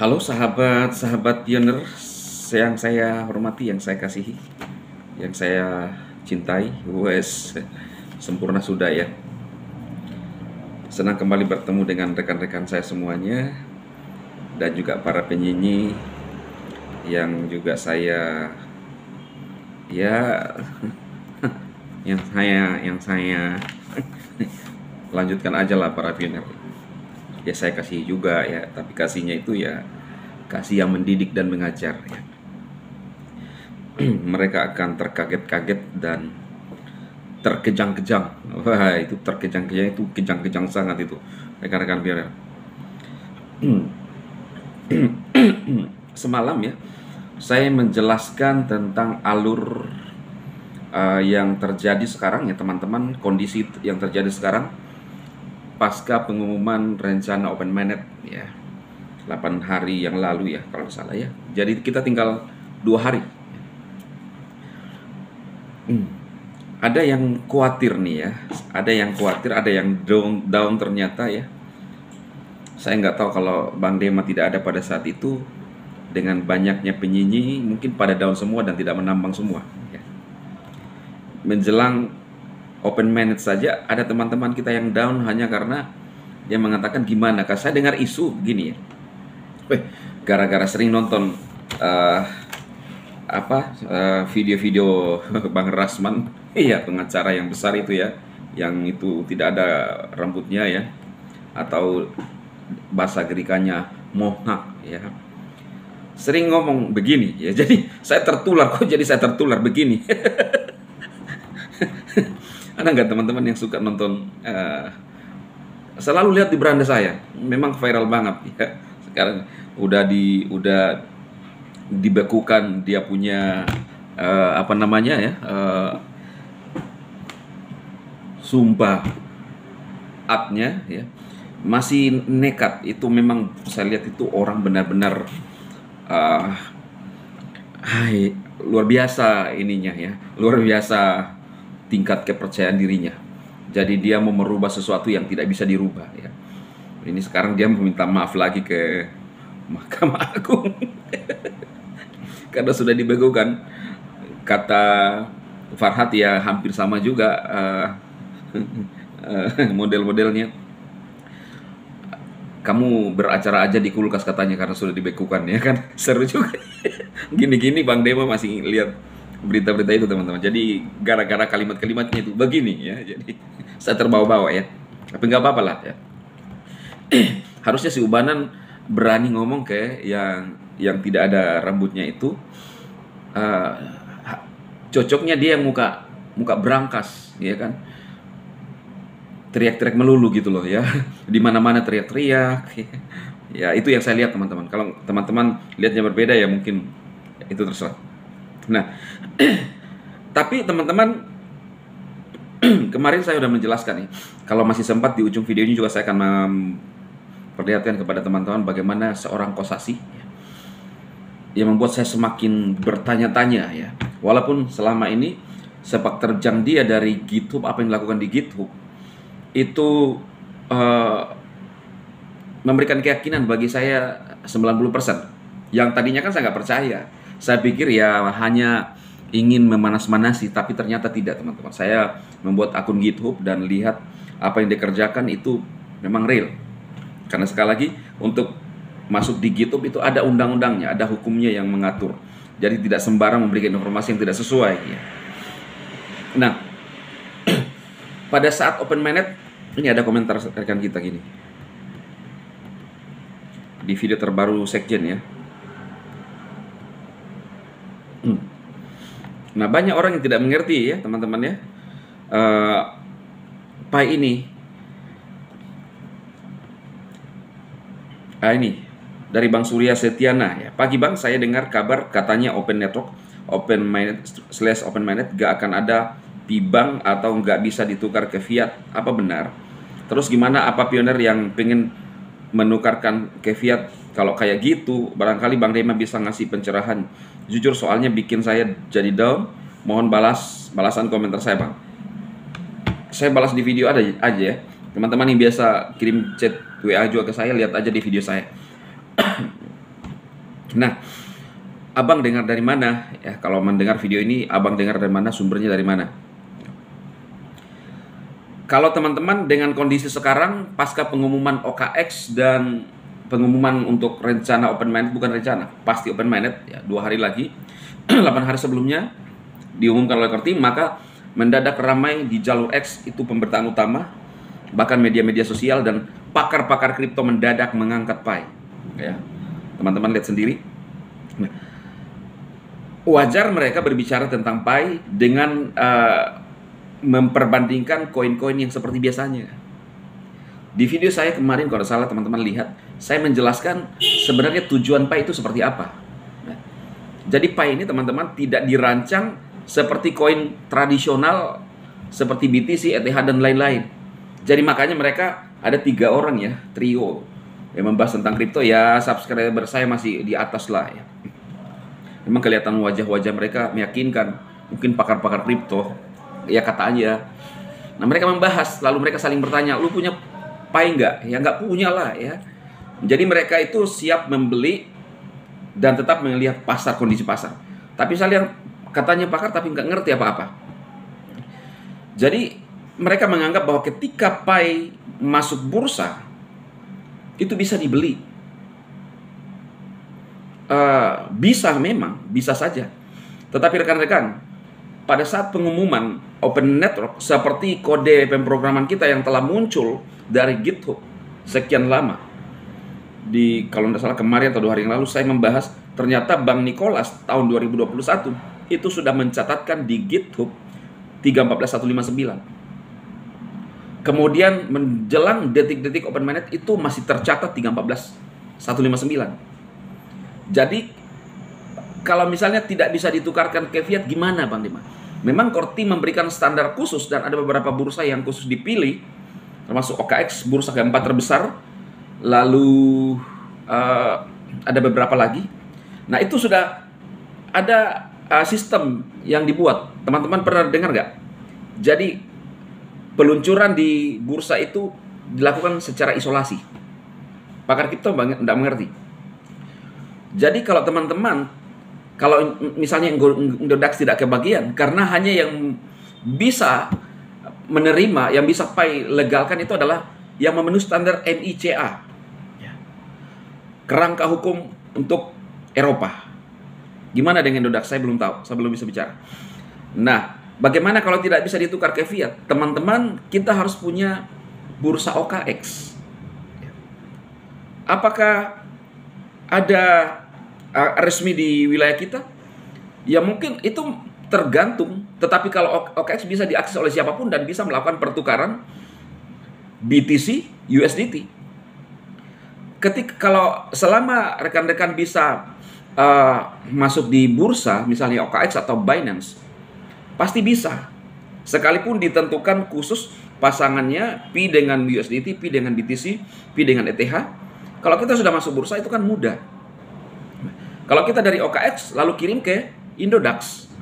Halo sahabat-sahabat pioner yang saya hormati, yang saya kasihi, yang saya cintai. Wes, sempurna sudah ya. Senang kembali bertemu dengan rekan-rekan saya semuanya dan juga para penyanyi yang juga saya ya yang saya lanjutkan aja lah para pioner. Ya saya kasih juga ya, tapi kasihnya itu ya kasih yang mendidik dan mengajar ya. Mereka akan terkaget-kaget dan terkejang-kejang. Wah, itu terkejang-kejang, itu kejang-kejang sangat itu. Rekan-rekan biar semalam ya, saya menjelaskan tentang alur yang terjadi sekarang ya teman-teman, kondisi yang terjadi sekarang pasca pengumuman rencana open mainnet ya 8 hari yang lalu ya kalau salah ya. Jadi kita tinggal 2 hari. Ada yang khawatir nih ya, ada yang khawatir, ada yang down ternyata ya. Saya nggak tahu kalau Bang Dema tidak ada pada saat itu, dengan banyaknya penyanyi mungkin pada down semua dan tidak menambang semua ya. Menjelang open mainnet saja ada teman-teman kita yang down hanya karena dia mengatakan gimana, karena saya dengar isu gini ya, gara-gara sering nonton video-video Bang Rasman, iya pengacara yang besar itu ya, yang itu tidak ada rambutnya ya, atau bahasa Gerikanya mohak ya, sering ngomong begini ya. Jadi saya tertular, kok jadi saya tertular begini. Ada nggak teman-teman yang suka nonton selalu lihat di beranda saya, memang viral banget ya. Sekarang udah dibekukan dia punya apa namanya ya, sumpah adnya ya, masih nekat. Itu memang saya lihat itu orang benar-benar luar biasa ininya ya, luar biasa tingkat kepercayaan dirinya. Jadi dia mau merubah sesuatu yang tidak bisa dirubah ya. Ini sekarang dia meminta maaf lagi ke Mahkamah Agung karena sudah dibekukan. Kata Farhad ya hampir sama juga model-modelnya. Kamu beracara aja di kulkas katanya karena sudah dibekukan ya kan. Seru juga. Gini-gini Bang Dema masih lihat berita-berita itu teman-teman. Jadi gara-gara kalimat-kalimatnya itu begini ya. Jadi saya terbawa-bawa ya. Tapi nggak apa-apa lah ya. Harusnya si Ubanan berani ngomong ke yang tidak ada rambutnya itu. Cocoknya dia yang muka berangkas ya kan, teriak-teriak melulu gitu loh ya, di mana-mana teriak-teriak ya. Itu yang saya lihat teman-teman. Kalau teman-teman lihatnya berbeda ya mungkin itu terserah. Nah tapi teman-teman, kemarin saya sudah menjelaskan nih, kalau masih sempat di ujung video ini juga saya akan memperlihatkan kepada teman-teman bagaimana seorang Kosasih yang membuat saya semakin bertanya-tanya ya. Walaupun selama ini sepak terjang dia dari GitHub, apa yang dilakukan di GitHub itu memberikan keyakinan bagi saya 90%. Yang tadinya kan saya nggak percaya. Saya pikir ya hanya ingin memanas-manasi, tapi ternyata tidak teman-teman. Saya membuat akun GitHub dan lihat apa yang dikerjakan itu memang real. Karena sekali lagi, untuk masuk di GitHub itu ada undang-undangnya, ada hukumnya yang mengatur. Jadi tidak sembarang memberikan informasi yang tidak sesuai ya. Nah, pada saat open mainnet ini ada komentar rekan kita gini di video terbaru Sekjen ya. Nah banyak orang yang tidak mengerti ya teman-teman ya, Pai ini ini dari Bang Surya Setiana ya. Pagi Bang, saya dengar kabar katanya open network, open mainnet gak akan ada P-Bank atau nggak bisa ditukar ke fiat, apa benar? Terus gimana, apa pioner yang pengen menukarkan ke fiat? Kalau kayak gitu barangkali Bang Dema bisa ngasih pencerahan. Jujur soalnya bikin saya jadi down. Mohon balasan komentar saya Bang. Saya balas di video aja ya. Teman-teman yang biasa kirim chat WA juga ke saya, lihat aja di video saya. Nah, abang dengar dari mana? Ya, kalau mendengar video ini, abang dengar dari mana? Sumbernya dari mana? Kalau teman-teman dengan kondisi sekarang pasca pengumuman OKX dan pengumuman untuk rencana open minded, bukan rencana, pasti open minded ya, 2 hari lagi, 8 hari sebelumnya diumumkan oleh Kortim, maka mendadak ramai di jalur X itu pemberitaan utama, bahkan media-media sosial dan pakar-pakar kripto mendadak mengangkat Pi. Ya, teman-teman lihat sendiri. Nah, wajar mereka berbicara tentang Pi dengan memperbandingkan koin-koin yang seperti biasanya. Di video saya kemarin, kalau salah teman-teman lihat, saya menjelaskan sebenarnya tujuan Pi itu seperti apa. Nah, jadi Pi ini teman-teman tidak dirancang seperti koin tradisional seperti BTC, ETH dan lain-lain. Jadi makanya mereka ada 3 orang ya, trio yang membahas tentang kripto. Ya, subscriber saya masih di atas lah ya. Memang kelihatan wajah-wajah mereka meyakinkan, mungkin pakar-pakar kripto ya katanya. Nah, mereka membahas, lalu mereka saling bertanya, lu punya Pi nggak? Ya nggak punya lah ya. Jadi mereka itu siap membeli dan tetap melihat pasar, kondisi pasar. Tapi saya lihat katanya pakar tapi nggak ngerti apa-apa. Jadi mereka menganggap bahwa ketika Pi masuk bursa itu bisa dibeli. Bisa memang, bisa saja. Tetapi rekan-rekan, pada saat pengumuman Open Network seperti kode pemrograman kita yang telah muncul dari GitHub sekian lama, di kalau tidak salah kemarin atau 2 hari yang lalu saya membahas, ternyata Bang Nicholas tahun 2021 itu sudah mencatatkan di GitHub 315159. Kemudian menjelang detik-detik open mainnet itu masih tercatat 315159. Jadi kalau misalnya tidak bisa ditukarkan ke fiat, gimana Bang Dima? Memang Kortim memberikan standar khusus dan ada beberapa bursa yang khusus dipilih, termasuk OKX, bursa keempat terbesar, lalu ada beberapa lagi. Nah, itu sudah ada sistem yang dibuat. Teman-teman pernah dengar nggak? Jadi peluncuran di bursa itu dilakukan secara isolasi. Pakar kripto tidak mengerti. Jadi kalau teman-teman, kalau misalnya Indodax tidak kebagian, karena hanya yang bisa menerima, yang bisa Pi legalkan itu adalah yang memenuhi standar MICA, kerangka hukum untuk Eropa. Gimana dengan Indodax? Saya belum tahu, saya belum bisa bicara. Nah, bagaimana kalau tidak bisa ditukar ke fiat? Teman-teman, kita harus punya bursa OKX. Apakah ada resmi di wilayah kita? Ya mungkin itu tergantung. Tetapi kalau OKX bisa diakses oleh siapapun dan bisa melakukan pertukaran BTC USDT. Kalau selama rekan-rekan bisa masuk di bursa, misalnya OKX atau Binance, pasti bisa. Sekalipun ditentukan khusus pasangannya Pi dengan USDT, Pi dengan BTC, Pi dengan ETH. Kalau kita sudah masuk bursa itu kan mudah. Kalau kita dari OKX lalu kirim ke Indodax,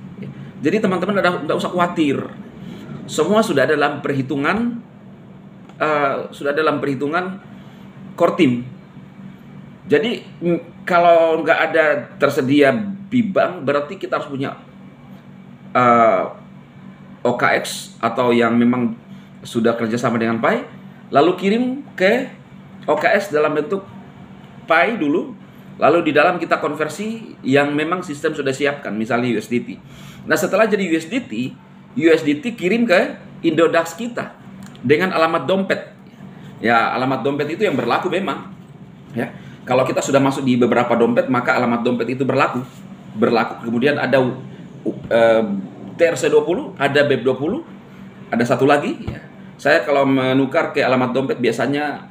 jadi teman-teman tidak usah khawatir. Semua sudah ada dalam perhitungan, Kortim. Jadi kalau nggak ada tersedia Bbank, berarti kita harus punya OKX atau yang memang sudah kerjasama dengan Pi, lalu kirim ke OKX dalam bentuk Pi dulu, lalu di dalam kita konversi yang memang sistem sudah siapkan, misalnya USDT. Nah, setelah jadi USDT kirim ke Indodax kita dengan alamat dompet. Ya, alamat dompet itu yang berlaku memang. Ya, kalau kita sudah masuk di beberapa dompet, maka alamat dompet itu berlaku. Kemudian ada TRC20, ada BEP20, ada satu lagi. Ya. Saya kalau menukar ke alamat dompet biasanya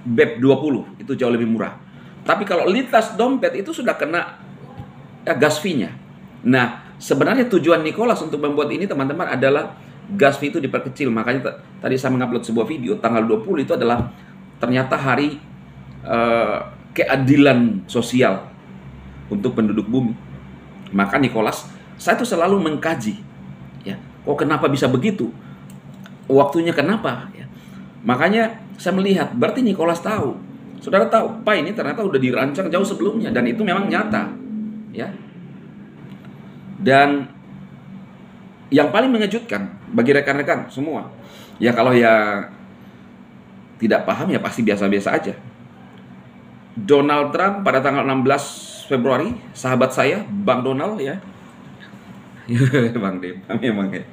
BEP20, itu jauh lebih murah. Tapi kalau lintas dompet itu sudah kena gas fee-nya. Nah, sebenarnya tujuan Nicholas untuk membuat ini teman-teman adalah gas fee itu diperkecil. Makanya tadi saya mengupload sebuah video tanggal 20 itu adalah ternyata hari keadilan sosial untuk penduduk bumi. Maka Nicholas, saya tuh selalu mengkaji, ya, kok kenapa bisa begitu? Waktunya kenapa? Ya. Makanya saya melihat, berarti Nicholas tahu Saudara tahu, Pi ini ternyata udah dirancang jauh sebelumnya, dan itu memang nyata, ya. Dan yang paling mengejutkan bagi rekan-rekan semua, ya kalau ya tidak paham ya pasti biasa-biasa aja. Donald Trump pada tanggal 16 Februari, sahabat saya, Bang Donald ya, Bang Dem, memang ya,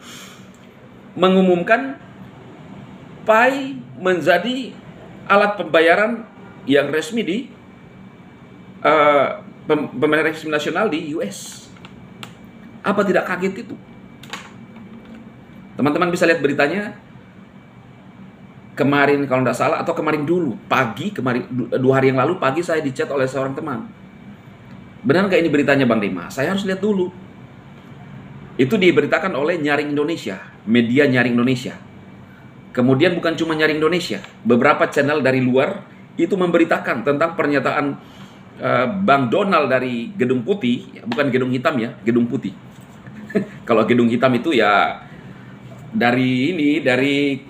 mengumumkan Pi menjadi alat pembayaran yang resmi di pembayaran resmi nasional di US. Apa tidak kaget itu? Teman-teman bisa lihat beritanya kemarin kalau tidak salah, atau kemarin dulu pagi, kemarin 2 hari yang lalu pagi saya dicat oleh seorang teman. Benar nggak ini beritanya Bang Dema? Saya harus lihat dulu. Itu diberitakan oleh Nyaring Indonesia, media Nyaring Indonesia. Kemudian bukan cuma Nyaring Indonesia, beberapa channel dari luar itu memberitakan tentang pernyataan Bang Donald dari Gedung Putih, ya, bukan Gedung Hitam ya, Gedung Putih. Kalau Gedung Hitam itu ya dari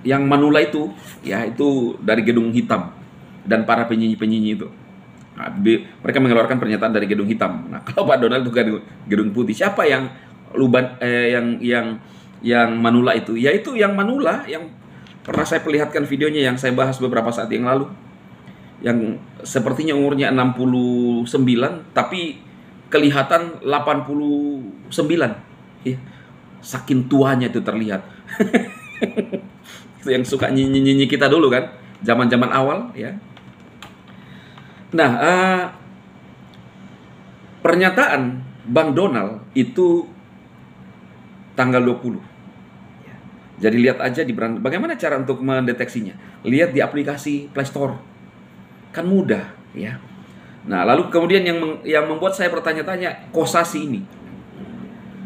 yang Manula itu, ya itu dari Gedung Hitam dan para penyanyi-penyanyi itu. Nah, mereka mengeluarkan pernyataan dari Gedung Hitam. Nah, kalau Pak Donald itu Gedung Putih, siapa yang yang Manula itu? Yaitu yang Manula yang pernah saya perlihatkan videonya yang saya bahas beberapa saat yang lalu. Yang sepertinya umurnya 69 tapi kelihatan 89. Ya, saking tuanya itu terlihat. Itu yang suka nyanyi-nyanyi kita dulu kan, zaman-zaman awal ya. Nah, pernyataan Bang Donald itu tanggal 20. Jadi lihat aja bagaimana cara untuk mendeteksinya. Lihat di aplikasi Play Store. Kan mudah ya. Nah, lalu kemudian yang membuat saya bertanya-tanya, Kosasi ini.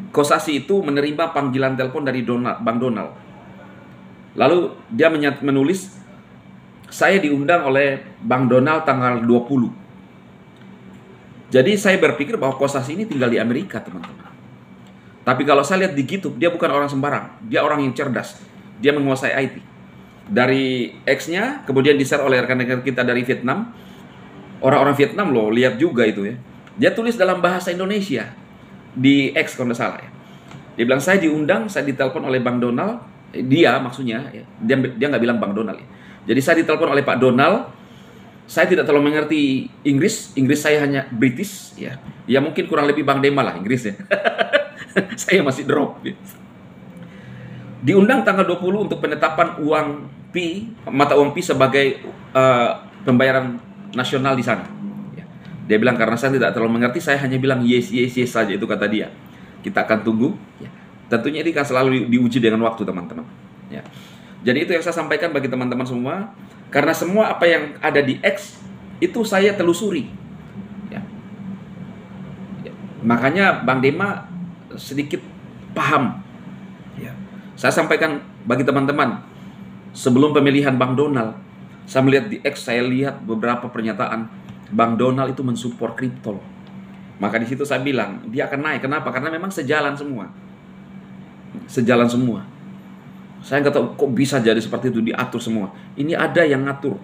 Kosasi itu menerima panggilan telepon dari Bang Donald. Lalu dia menulis, saya diundang oleh Bang Donald tanggal 20. Jadi saya berpikir bahwa Kosasi ini tinggal di Amerika, teman-teman. Tapi kalau saya lihat di YouTube, dia bukan orang sembarang. Dia orang yang cerdas. Dia menguasai IT. Dari X-nya, kemudian di-share oleh rekan-rekan kita dari Vietnam. Orang-orang Vietnam loh, lihat juga itu ya. Dia tulis dalam bahasa Indonesia. Di X kalau tidak salah ya. Dia bilang, saya diundang, saya ditelepon oleh Bang Donald. Dia maksudnya, ya. Dia nggak bilang Bang Donald ya. Jadi saya ditelepon oleh Pak Donald. Saya tidak terlalu mengerti Inggris saya hanya British ya. Ya mungkin kurang lebih Bang Dema lah Inggrisnya. Saya masih drop ya. Diundang tanggal 20 untuk penetapan mata uang Pi sebagai pembayaran nasional di sana. Ya. Dia bilang karena saya tidak terlalu mengerti, saya hanya bilang yes saja, itu kata dia. Kita akan tunggu. Ya. Tentunya ini kan selalu diuji dengan waktu teman-teman. Ya. Jadi itu yang saya sampaikan bagi teman-teman semua. Karena semua apa yang ada di X itu saya telusuri. Ya. Ya. Makanya Bang Dema sedikit paham. Ya. Saya sampaikan bagi teman-teman, sebelum pemilihan Bang Donald, saya melihat di X, saya lihat beberapa pernyataan Bang Donald itu mensupport kripto. Maka di situ saya bilang dia akan naik. Kenapa? Karena memang sejalan semua. Sejalan semua. Saya nggak tahu kok bisa jadi seperti itu, diatur semua. Ini ada yang ngatur.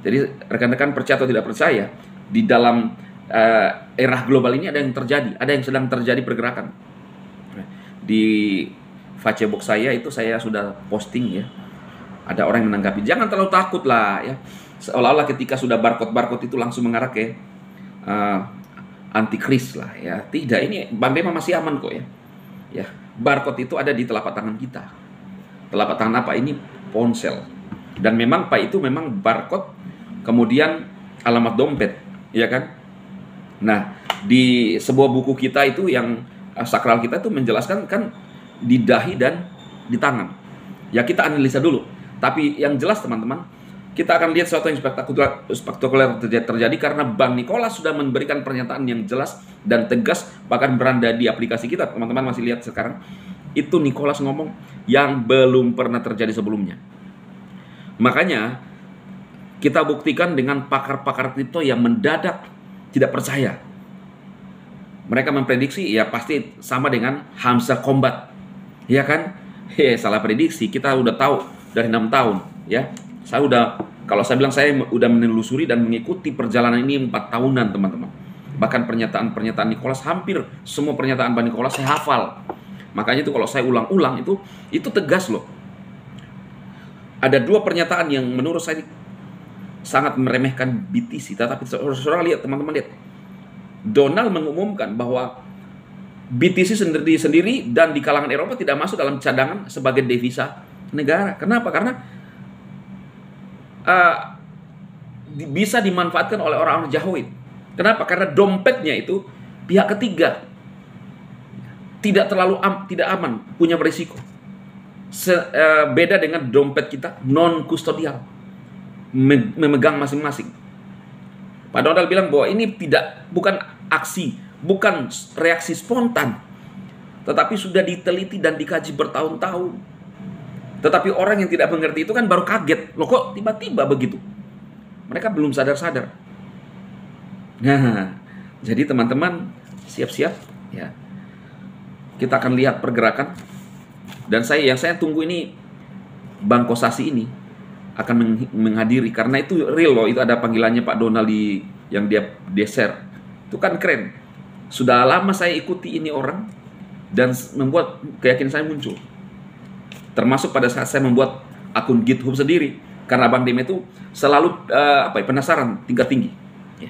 Jadi rekan-rekan percaya atau tidak percaya, di dalam era global ini ada yang terjadi, ada yang sedang terjadi pergerakan. Di Facebook saya itu saya sudah posting ya. Ada orang yang menanggapi, jangan terlalu takut lah ya. Seolah-olah ketika sudah barcode itu langsung mengarah ke antikris lah ya. Tidak, ini Bang Dema masih aman kok ya. Ya, barcode itu ada di telapak tangan kita. Telapak tangan apa? Ini ponsel. Dan memang Pak itu memang barcode, kemudian alamat dompet, ya kan? Nah, di sebuah buku kita itu yang sakral kita itu menjelaskan kan di dahi dan di tangan. Ya kita analisa dulu. Tapi yang jelas teman-teman, kita akan lihat sesuatu yang spektakuler terjadi karena Bang Nicholas sudah memberikan pernyataan yang jelas dan tegas, bahkan beranda di aplikasi kita. Teman-teman masih lihat sekarang. Itu Nicholas ngomong yang belum pernah terjadi sebelumnya. Makanya kita buktikan dengan pakar-pakar kripto yang mendadak tidak percaya. Mereka memprediksi ya pasti sama dengan Hamzah Combat. Ya kan? Salah prediksi. Kita udah tahu dari 6 tahun ya. Saya udah Kalau saya bilang saya udah menelusuri dan mengikuti perjalanan ini 4 tahunan, teman-teman. Bahkan pernyataan-pernyataan Nicholas, hampir semua pernyataan Bang Nicholas saya hafal. Makanya itu kalau saya ulang-ulang itu tegas loh. Ada 2 pernyataan yang menurut saya sangat meremehkan BTC, tetapi saudara lihat, teman-teman lihat. Donald mengumumkan bahwa BTC sendiri dan di kalangan Eropa tidak masuk dalam cadangan sebagai devisa negara. Kenapa? Karena bisa dimanfaatkan oleh orang-orang Jahoid. Kenapa? Karena dompetnya itu pihak ketiga, tidak terlalu tidak aman, punya berisiko. Beda dengan dompet kita non kustodial, memegang masing-masing. Pak Donald bilang bahwa ini bukan aksi, bukan reaksi spontan, tetapi sudah diteliti dan dikaji bertahun-tahun. Tetapi orang yang tidak mengerti itu kan baru kaget, loh kok tiba-tiba begitu. Mereka belum sadar-sadar. Nah, jadi teman-teman siap-siap ya. Kita akan lihat pergerakan. Dan yang saya tunggu ini, Bang Kosasi ini akan menghadiri, karena itu real loh. Itu ada panggilannya Pak Donald yang dia share. Itu kan keren. Sudah lama saya ikuti ini orang dan membuat keyakinan saya muncul. Termasuk pada saat saya membuat akun GitHub sendiri, karena Bang Dim itu selalu penasaran tingkat tinggi. Ya.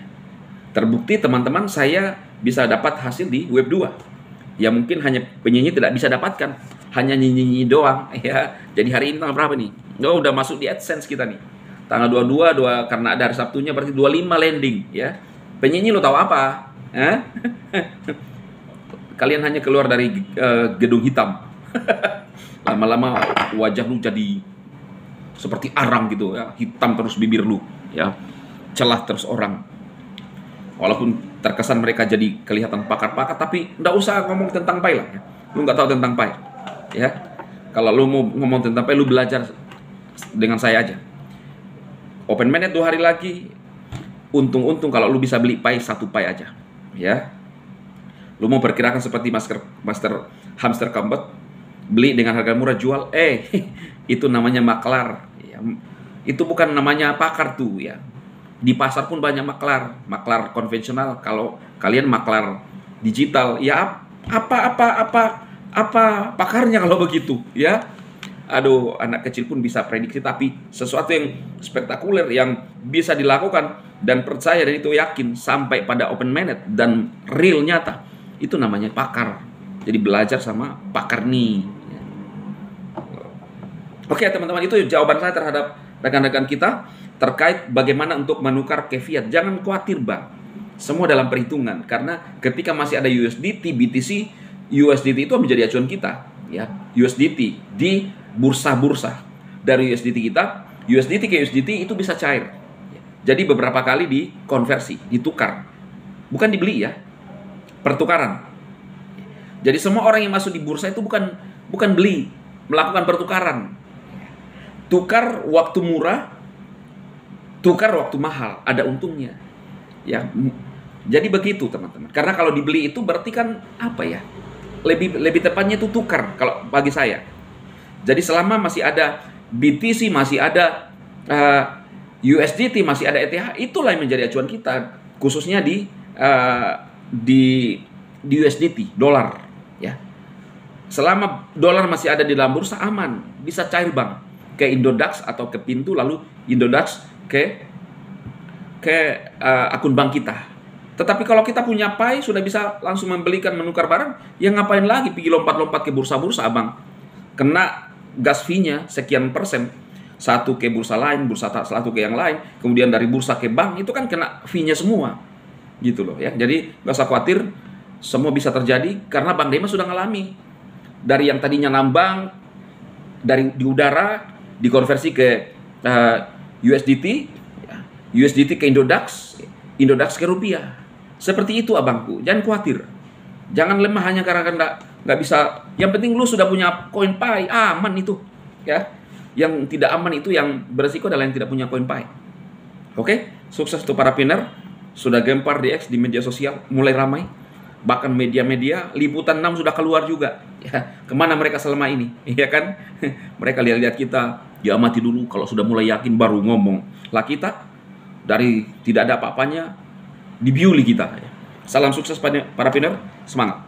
Terbukti teman-teman, saya bisa dapat hasil di Web 2 yang mungkin hanya penyanyi tidak bisa dapatkan, hanya nyanyi doang. Ya. Jadi hari ini tanggal berapa nih? Oh, udah masuk di AdSense kita nih. Tanggal 22 karena ada hari Sabtunya berarti 25 landing. Ya. Penyanyi lo tahu apa? Kalian hanya keluar dari gedung hitam. Lama-lama wajah lu jadi seperti arang gitu ya, hitam terus bibir lu ya, celah terus orang. Walaupun terkesan mereka jadi kelihatan pakar-pakar, tapi nggak usah ngomong tentang pai lah ya. Lu nggak tahu tentang pai ya. Kalau lu mau ngomong tentang pai, lu belajar dengan saya aja. Open mainnet 2 hari lagi. Untung-untung kalau lu bisa beli pai 1 pai aja ya. Lu mau perkirakan seperti master hamster combat, beli dengan harga murah, jual itu namanya maklar ya. Itu bukan namanya pakar tuh ya. Di pasar pun banyak maklar konvensional. Kalau kalian maklar digital ya, apa pakarnya kalau begitu ya. Aduh, anak kecil pun bisa prediksi, tapi sesuatu yang spektakuler yang bisa dilakukan dan percaya dan itu yakin sampai pada open mainnet dan real nyata, itu namanya pakar. Jadi belajar sama pakar nih. Oke teman-teman, itu jawaban saya terhadap rekan-rekan kita terkait bagaimana untuk menukar ke fiat. Jangan khawatir Bang, semua dalam perhitungan. Karena ketika masih ada USDT, BTC, USDT itu menjadi acuan kita ya. USDT di bursa-bursa. Dari USDT kita, USDT ke USDT itu bisa cair. Jadi beberapa kali dikonversi, ditukar. Bukan dibeli ya, pertukaran. Jadi semua orang yang masuk di bursa itu bukan beli, melakukan pertukaran. Tukar waktu murah, tukar waktu mahal, ada untungnya. Ya, jadi begitu teman-teman. Karena kalau dibeli itu berarti kan apa ya? Lebih tepatnya itu tukar kalau bagi saya. Jadi selama masih ada BTC, masih ada USDT, masih ada ETH, itulah yang menjadi acuan kita, khususnya di USDT, dolar. Ya, selama dolar masih ada di dalam bursa aman, bisa cair Bang. Ke Indodax atau ke Pintu, lalu Indodax ke akun bank kita. Tetapi kalau kita punya Pai, sudah bisa langsung membelikan, menukar barang, ya ngapain lagi pergi lompat-lompat ke bursa-bursa Abang. Kena gas fee-nya sekian persen, satu ke bursa lain, bursa satu ke yang lain, kemudian dari bursa ke bank, itu kan kena fee-nya semua. Gitu loh ya. Jadi gak usah khawatir, semua bisa terjadi karena Bang Dema sudah ngalami. Dari yang tadinya nambang di udara, dikonversi ke USDT, USDT ke Indodax, Indodax ke rupiah. Seperti itu abangku, jangan khawatir, jangan lemah hanya karena nggak bisa. Yang penting lu sudah punya koin Pai, aman itu ya. Yang tidak aman itu, yang beresiko adalah yang tidak punya koin Pai. Oke, sukses untuk para pinner. Sudah gempar di X, di media sosial, mulai ramai. Bahkan media-media liputan 6 sudah keluar juga ya. Kemana mereka selama ini ya kan? Mereka lihat-lihat kita, diamati dulu, kalau sudah mulai yakin baru ngomong. lah kita dari tidak ada apa-apanya dibiuli kita. Salam sukses para pinner, semangat.